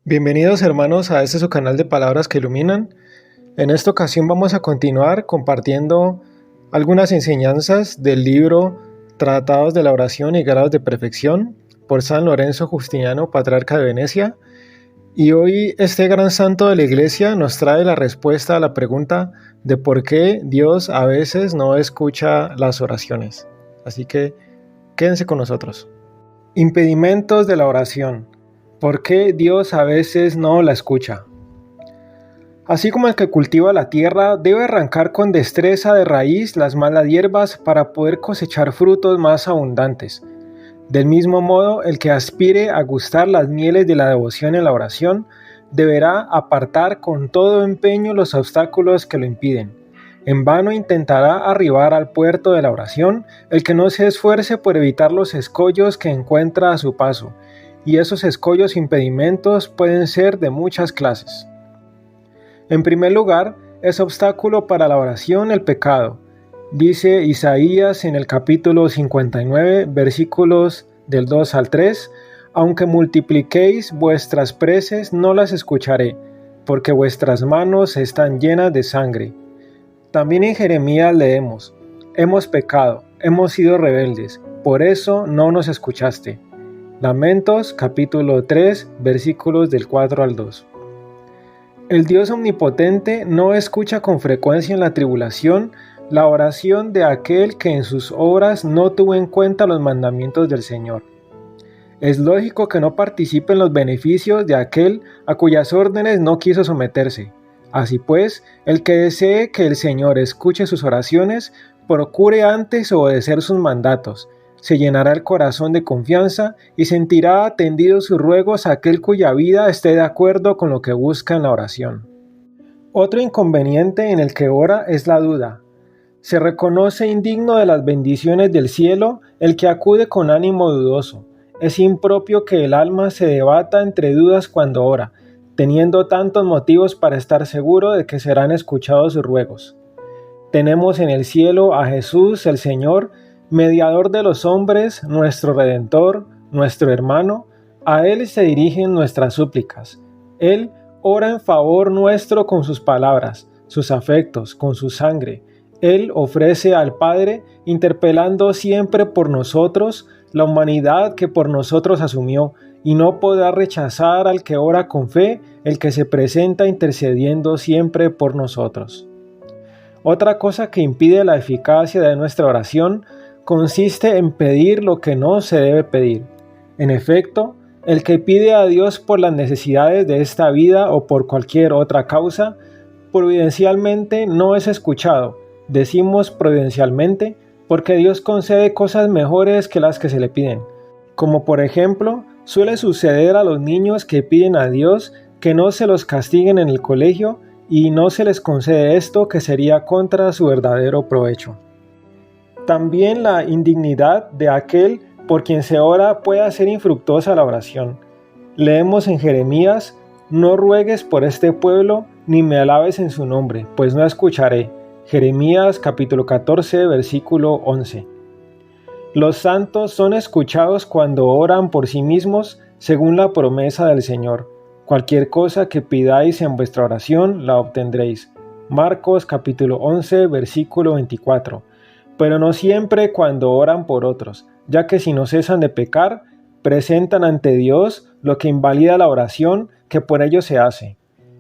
Bienvenidos hermanos a este su canal de Palabras que Iluminan. En esta ocasión vamos a continuar compartiendo algunas enseñanzas del libro Tratados de la Oración y Grados de Perfección por San Lorenzo Justiniano, patriarca de Venecia. Y hoy este gran santo de la Iglesia nos trae la respuesta a la pregunta de por qué Dios a veces no escucha las oraciones. Así que quédense con nosotros. Impedimentos de la oración. ¿Por qué Dios a veces no la escucha? Así como el que cultiva la tierra debe arrancar con destreza de raíz las malas hierbas para poder cosechar frutos más abundantes. Del mismo modo, el que aspire a gustar las mieles de la devoción en la oración deberá apartar con todo empeño los obstáculos que lo impiden. En vano intentará arribar al puerto de la oración el que no se esfuerce por evitar los escollos que encuentra a su paso. Y esos escollos impedimentos pueden ser de muchas clases. En primer lugar, es obstáculo para la oración el pecado. Dice Isaías en el capítulo 59, versículos del 2 al 3, «Aunque multipliquéis vuestras preces, no las escucharé, porque vuestras manos están llenas de sangre». También en Jeremías leemos, «Hemos pecado, hemos sido rebeldes, por eso no nos escuchaste». Lamentos, capítulo 3, versículos del 4 al 2. El Dios omnipotente no escucha con frecuencia en la tribulación la oración de aquel que en sus obras no tuvo en cuenta los mandamientos del Señor. Es lógico que no participe en los beneficios de aquel a cuyas órdenes no quiso someterse. Así pues, el que desee que el Señor escuche sus oraciones, procure antes obedecer sus mandatos. Se llenará el corazón de confianza y sentirá atendidos sus ruegos a aquel cuya vida esté de acuerdo con lo que busca en la oración. Otro inconveniente en el que ora es la duda. Se reconoce indigno de las bendiciones del cielo el que acude con ánimo dudoso. Es impropio que el alma se debata entre dudas cuando ora, teniendo tantos motivos para estar seguro de que serán escuchados sus ruegos. Tenemos en el cielo a Jesús el Señor, mediador de los hombres, nuestro Redentor, nuestro hermano. A Él se dirigen nuestras súplicas. Él ora en favor nuestro con sus palabras, sus afectos, con su sangre. Él ofrece al Padre, interpelando siempre por nosotros la humanidad que por nosotros asumió, y no podrá rechazar al que ora con fe, el que se presenta intercediendo siempre por nosotros. Otra cosa que impide la eficacia de nuestra oración consiste en pedir lo que no se debe pedir. En efecto, el que pide a Dios por las necesidades de esta vida o por cualquier otra causa, providencialmente no es escuchado. Decimos providencialmente porque Dios concede cosas mejores que las que se le piden. Como por ejemplo, suele suceder a los niños que piden a Dios que no se los castiguen en el colegio y no se les concede esto que sería contra su verdadero provecho. También la indignidad de aquel por quien se ora puede hacer infructuosa la oración. Leemos en Jeremías, «No ruegues por este pueblo, ni me alabes en su nombre, pues no escucharé». Jeremías capítulo 14, versículo 11. Los santos son escuchados cuando oran por sí mismos, según la promesa del Señor. Cualquier cosa que pidáis en vuestra oración, la obtendréis. Marcos capítulo 11, versículo 24. Pero no siempre cuando oran por otros, ya que si no cesan de pecar, presentan ante Dios lo que invalida la oración que por ellos se hace.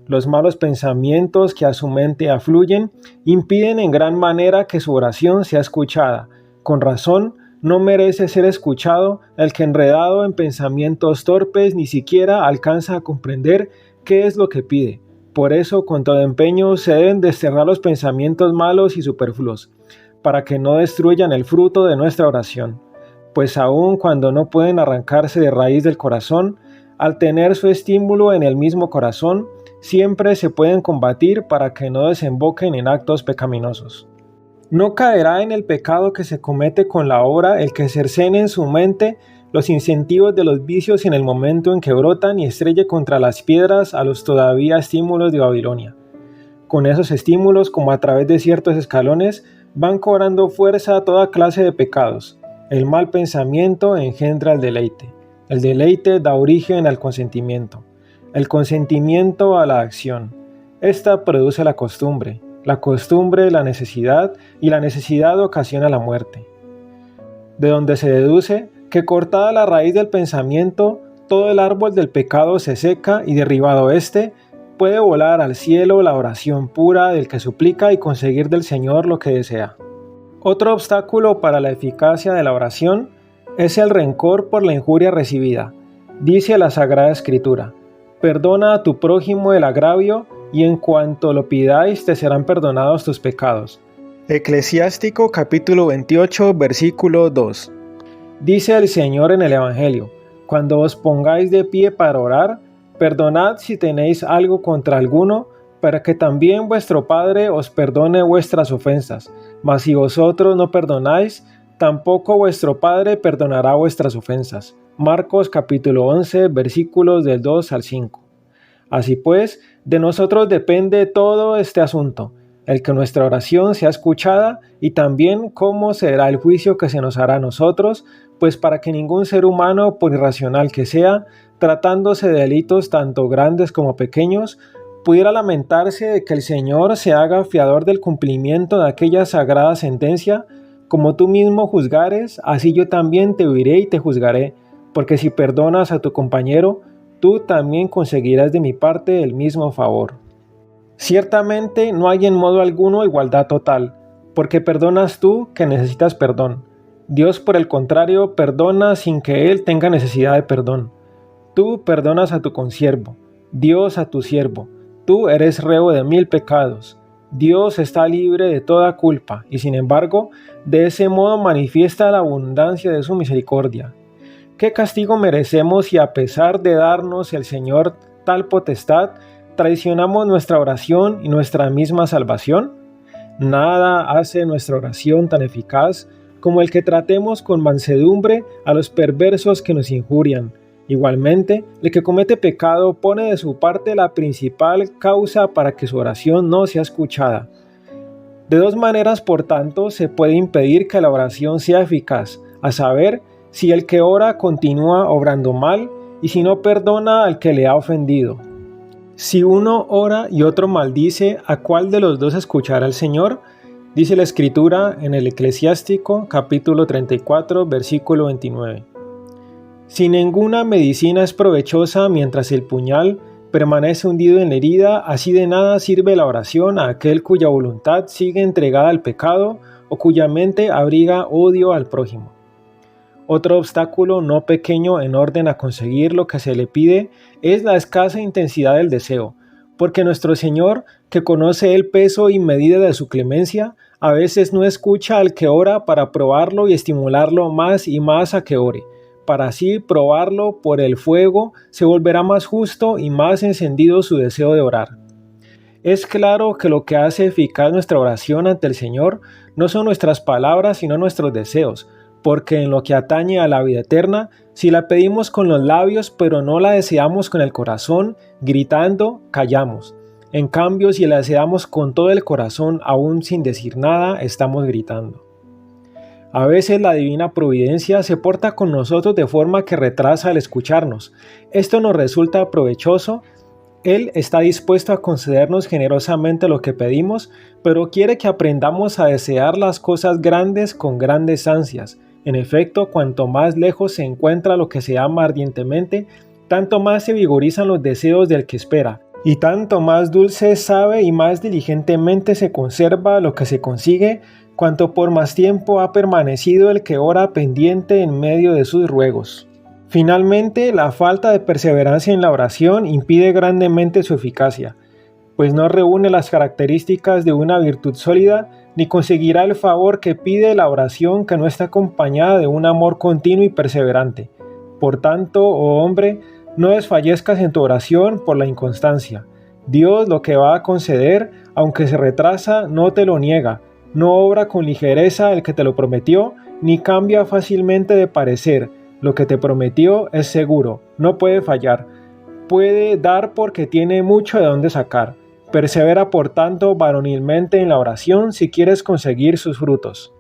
Los malos pensamientos que a su mente afluyen impiden en gran manera que su oración sea escuchada. Con razón, no merece ser escuchado el que enredado en pensamientos torpes ni siquiera alcanza a comprender qué es lo que pide. Por eso, con todo empeño, se deben desterrar los pensamientos malos y superfluos, para que no destruyan el fruto de nuestra oración, pues aun cuando no pueden arrancarse de raíz del corazón, al tener su estímulo en el mismo corazón, siempre se pueden combatir para que no desemboquen en actos pecaminosos. No caerá en el pecado que se comete con la obra el que cercene en su mente los incentivos de los vicios en el momento en que brotan y estrelle contra las piedras a los todavía estímulos de Babilonia. Con esos estímulos, como a través de ciertos escalones, van cobrando fuerza toda clase de pecados. El mal pensamiento engendra el deleite da origen al consentimiento. el consentimiento a la acción. Esta produce la costumbre la necesidad, y la necesidad ocasiona la muerte. De donde se deduce que cortada la raíz del pensamiento, todo el árbol del pecado se seca y derribado éste, puede volar al cielo la oración pura del que suplica y conseguir del Señor lo que desea. Otro obstáculo para la eficacia de la oración es el rencor por la injuria recibida. Dice la Sagrada Escritura: perdona a tu prójimo el agravio, y en cuanto lo pidáis te serán perdonados tus pecados. Eclesiástico capítulo 28 versículo 2. Dice el Señor en el Evangelio: cuando os pongáis de pie para orar, perdonad si tenéis algo contra alguno, para que también vuestro Padre os perdone vuestras ofensas. Mas si vosotros no perdonáis, tampoco vuestro Padre perdonará vuestras ofensas. Marcos capítulo 11 versículos del 2 al 5. Así pues, de nosotros depende todo este asunto, el que nuestra oración sea escuchada y también cómo será el juicio que se nos hará a nosotros, pues para que ningún ser humano, por irracional que sea, tratándose de delitos tanto grandes como pequeños, pudiera lamentarse de que el Señor se haga fiador del cumplimiento de aquella sagrada sentencia: como tú mismo juzgares, así yo también te oiré y te juzgaré, porque si perdonas a tu compañero, tú también conseguirás de mi parte el mismo favor. Ciertamente no hay en modo alguno igualdad total, porque perdonas tú que necesitas perdón. Dios, por el contrario, perdona sin que Él tenga necesidad de perdón. Tú perdonas a tu consiervo, Dios a tu siervo. Tú eres reo de 1000 pecados. Dios está libre de toda culpa y sin embargo, de ese modo manifiesta la abundancia de su misericordia. ¿Qué castigo merecemos si a pesar de darnos el Señor tal potestad, traicionamos nuestra oración y nuestra misma salvación? Nada hace nuestra oración tan eficaz como el que tratemos con mansedumbre a los perversos que nos injurian. Igualmente, el que comete pecado pone de su parte la principal causa para que su oración no sea escuchada. De dos maneras, por tanto, se puede impedir que la oración sea eficaz, a saber, si el que ora continúa obrando mal y si no perdona al que le ha ofendido. Si uno ora y otro maldice, ¿a cuál de los dos escuchará el Señor? Dice la Escritura en el Eclesiástico capítulo 34 versículo 29. Si ninguna medicina es provechosa mientras el puñal permanece hundido en la herida, así de nada sirve la oración a aquel cuya voluntad sigue entregada al pecado o cuya mente abriga odio al prójimo. Otro obstáculo no pequeño en orden a conseguir lo que se le pide es la escasa intensidad del deseo, porque nuestro Señor, que conoce el peso y medida de su clemencia, a veces no escucha al que ora para probarlo y estimularlo más y más a que ore. Para así probarlo por el fuego, se volverá más justo y más encendido su deseo de orar. Es claro que lo que hace eficaz nuestra oración ante el Señor no son nuestras palabras, sino nuestros deseos, porque en lo que atañe a la vida eterna, si la pedimos con los labios pero no la deseamos con el corazón, gritando, callamos. En cambio, si la deseamos con todo el corazón, aún sin decir nada, estamos gritando. A veces la divina providencia se porta con nosotros de forma que retrasa el escucharnos. Esto nos resulta provechoso. Él está dispuesto a concedernos generosamente lo que pedimos, pero quiere que aprendamos a desear las cosas grandes con grandes ansias. En efecto, cuanto más lejos se encuentra lo que se ama ardientemente, tanto más se vigorizan los deseos del que espera, y tanto más dulce sabe y más diligentemente se conserva lo que se consigue, cuanto por más tiempo ha permanecido el que ora pendiente en medio de sus ruegos. Finalmente, la falta de perseverancia en la oración impide grandemente su eficacia, pues no reúne las características de una virtud sólida, ni conseguirá el favor que pide la oración que no está acompañada de un amor continuo y perseverante. Por tanto, oh hombre, no desfallezcas en tu oración por la inconstancia. Dios lo que va a conceder, aunque se retrasa, no te lo niega, no obra con ligereza el que te lo prometió, ni cambia fácilmente de parecer. Lo que te prometió es seguro, no puede fallar. Puede dar porque tiene mucho de dónde sacar. Persevera por tanto varonilmente en la oración si quieres conseguir sus frutos.